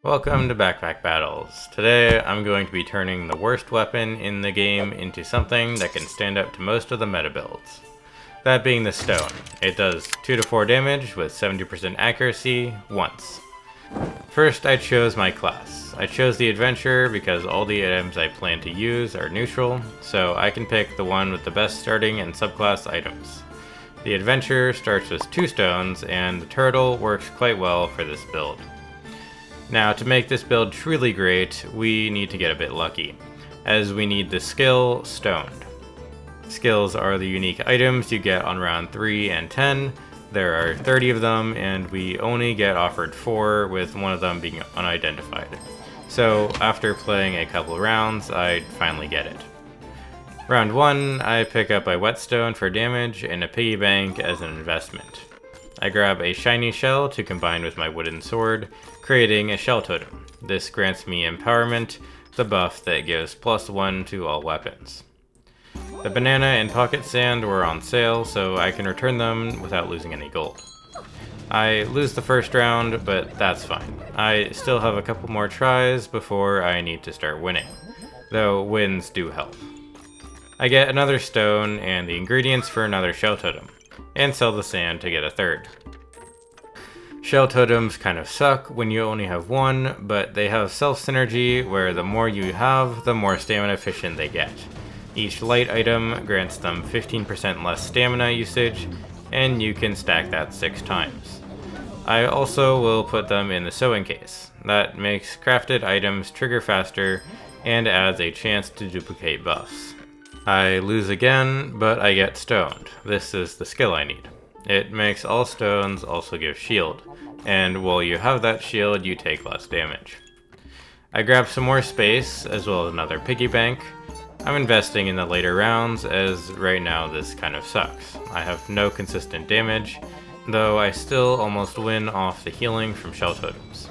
Welcome to Backpack Battles. Today I'm going to be turning the worst weapon in the game into something that can stand up to most of the meta builds. That being the stone. It does 2 to 4 damage with 70% accuracy once. First I chose my class. I chose the adventurer because all the items I plan to use are neutral, so I can pick the one with the best starting and subclass items. The adventurer starts with 2 stones and the turtle works quite well for this build. Now, to make this build truly great, we need to get a bit lucky, as we need the skill Stoned. Skills are the unique items you get on round 3 and 10. There are 30 of them, and we only get offered 4, with one of them being unidentified. So, after playing a couple rounds, I finally get it. Round 1, I pick up a whetstone for damage and a piggy bank as an investment. I grab a shiny shell to combine with my wooden sword, creating a shell totem. This grants me empowerment, the buff that gives +1 to all weapons. The banana and pocket sand were on sale, so I can return them without losing any gold. I lose the first round, but that's fine. I still have a couple more tries before I need to start winning, though wins do help. I get another stone and the ingredients for another shell totem, and sell the sand to get a third. Shell totems kind of suck when you only have one, but they have self-synergy where the more you have, the more stamina efficient they get. Each light item grants them 15% less stamina usage, and you can stack that 6 times. I also will put them in the sewing case. That makes crafted items trigger faster and adds a chance to duplicate buffs. I lose again, but I get stoned. This is the skill I need. It makes all stones also give shield, and while you have that shield, you take less damage. I grab some more space, as well as another piggy bank. I'm investing in the later rounds, as right now this kind of sucks. I have no consistent damage, though I still almost win off the healing from shell totems.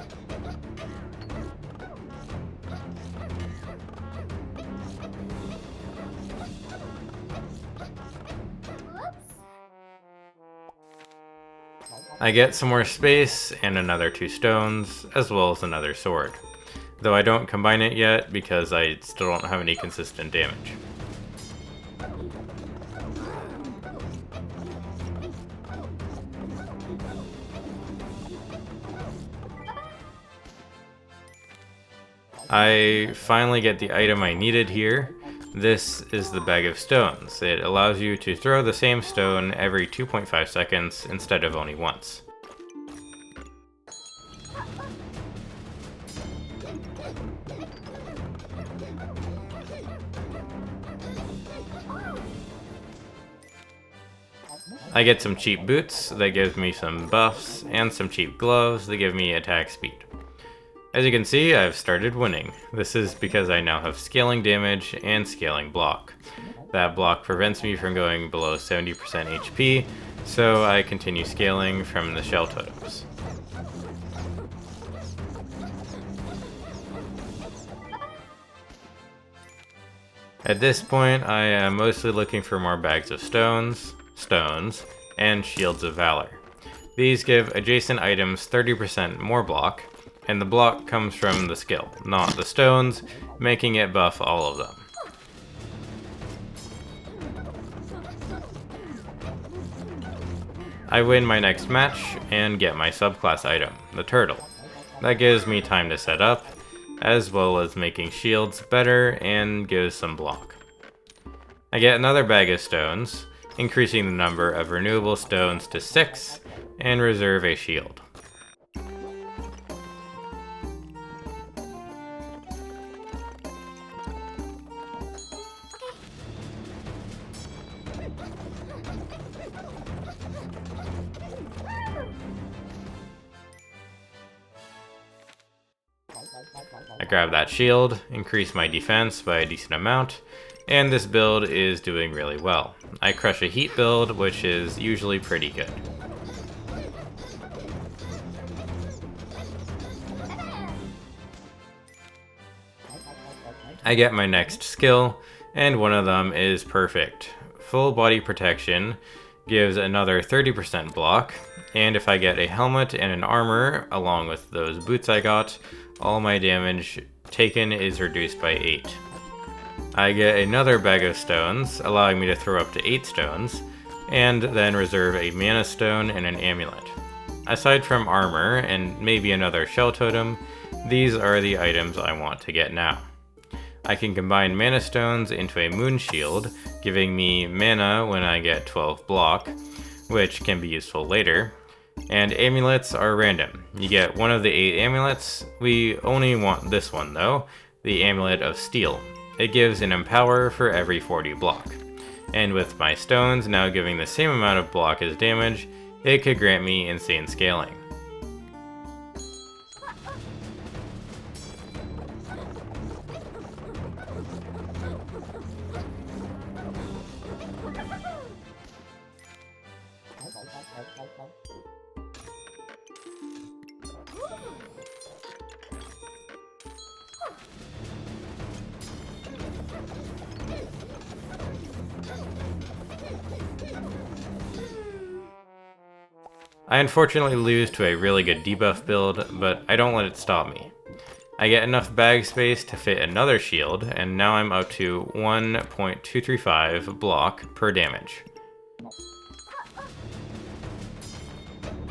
I get some more space and another 2 stones, as well as another sword, though I don't combine it yet because I still don't have any consistent damage. I finally get the item I needed here. This is the bag of stones. It allows you to throw the same stone every 2.5 seconds instead of only once. I get some cheap boots that gives me some buffs, and some cheap gloves that give me attack speed. As you can see, I've started winning. This is because I now have scaling damage and scaling block. That block prevents me from going below 70% HP, so I continue scaling from the shell totems. At this point, I am mostly looking for more bags of stones, and shields of valor. These give adjacent items 30% more block, and the block comes from the skill, not the stones, making it buff all of them. I win my next match and get my subclass item, the turtle. That gives me time to set up, as well as making shields better and gives some block. I get another bag of stones, increasing the number of renewable stones to 6, and reserve a shield. I grab that shield, increase my defense by a decent amount, and this build is doing really well. I crush a heat build, which is usually pretty good. I get my next skill, and one of them is perfect. Full body protection gives another 30% block, and if I get a helmet and an armor along with those boots I got, all my damage taken is reduced by 8. I get another bag of stones, allowing me to throw up to 8 stones, and then reserve a mana stone and an amulet. Aside from armor and maybe another shell totem, these are the items I want to get now. I can combine mana stones into a moon shield, giving me mana when I get 12 block, which can be useful later. And amulets are random. You get one of the 8 amulets. We only want this one though, the Amulet of Steel. It gives an empower for every 40 block. And with my stones now giving the same amount of block as damage, it could grant me insane scaling. I unfortunately lose to a really good debuff build, but I don't let it stop me. I get enough bag space to fit another shield, and now I'm up to 1.235 block per damage.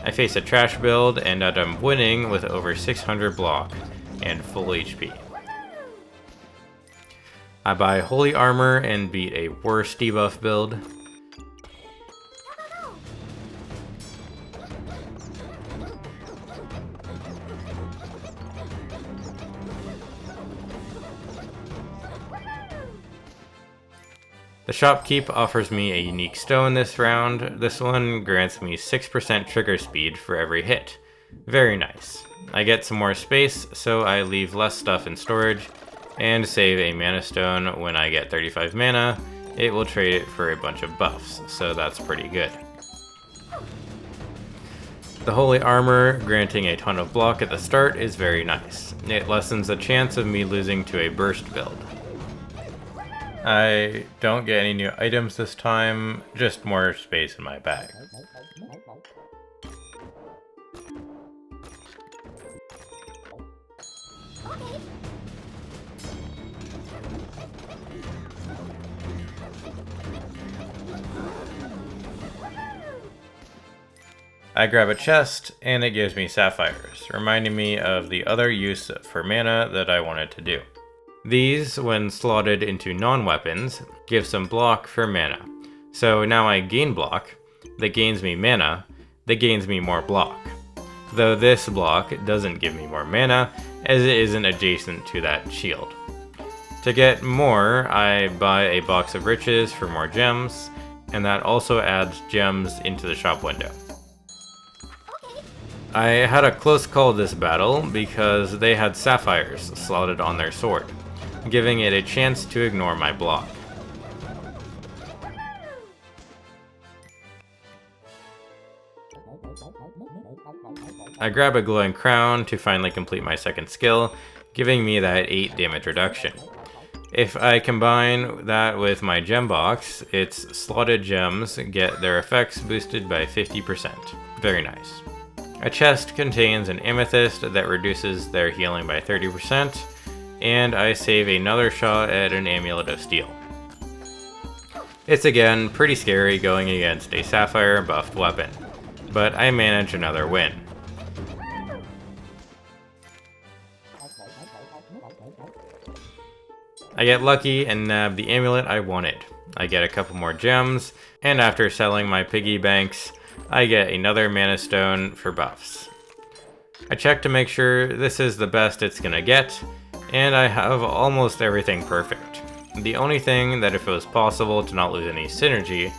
I face a trash build and end up winning with over 600 block and full HP. I buy Holy Armor and beat a worse debuff build. The shopkeep offers me a unique stone this round. This one grants me 6% trigger speed for every hit. Very nice. I get some more space, so I leave less stuff in storage, and save a mana stone when I get 35 mana. It will trade it for a bunch of buffs, so that's pretty good. The Holy Armor, granting a ton of block at the start, is very nice. It lessens the chance of me losing to a burst build. I don't get any new items this time, just more space in my bag. I grab a chest, and it gives me sapphires, reminding me of the other use for mana that I wanted to do. These, when slotted into non-weapons, give some block for mana. So now I gain block, that gains me mana, that gains me more block. Though this block doesn't give me more mana, as it isn't adjacent to that shield. To get more, I buy a box of riches for more gems, and that also adds gems into the shop window. I had a close call this battle because they had sapphires slotted on their sword, giving it a chance to ignore my block. I grab a glowing crown to finally complete my second skill, giving me that 8 damage reduction. If I combine that with my gem box, its slotted gems get their effects boosted by 50%. Very nice. A chest contains an amethyst that reduces their healing by 30%, and I save another shot at an Amulet of Steel. It's again pretty scary going against a sapphire buffed weapon, but I manage another win. I get lucky and nab the amulet I wanted. I get a couple more gems, and after selling my piggy banks, I get another mana stone for buffs. I check to make sure this is the best it's gonna get, and I have almost everything perfect. The only thing that if it was possible to not lose any synergy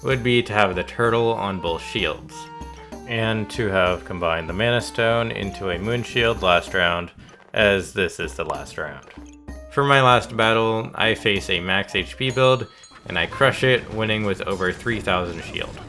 would be to have the turtle on both shields, and to have combined the mana stone into a moon shield last round, as this is the last round. For my last battle, I face a max HP build, and I crush it, winning with over 3000 shield.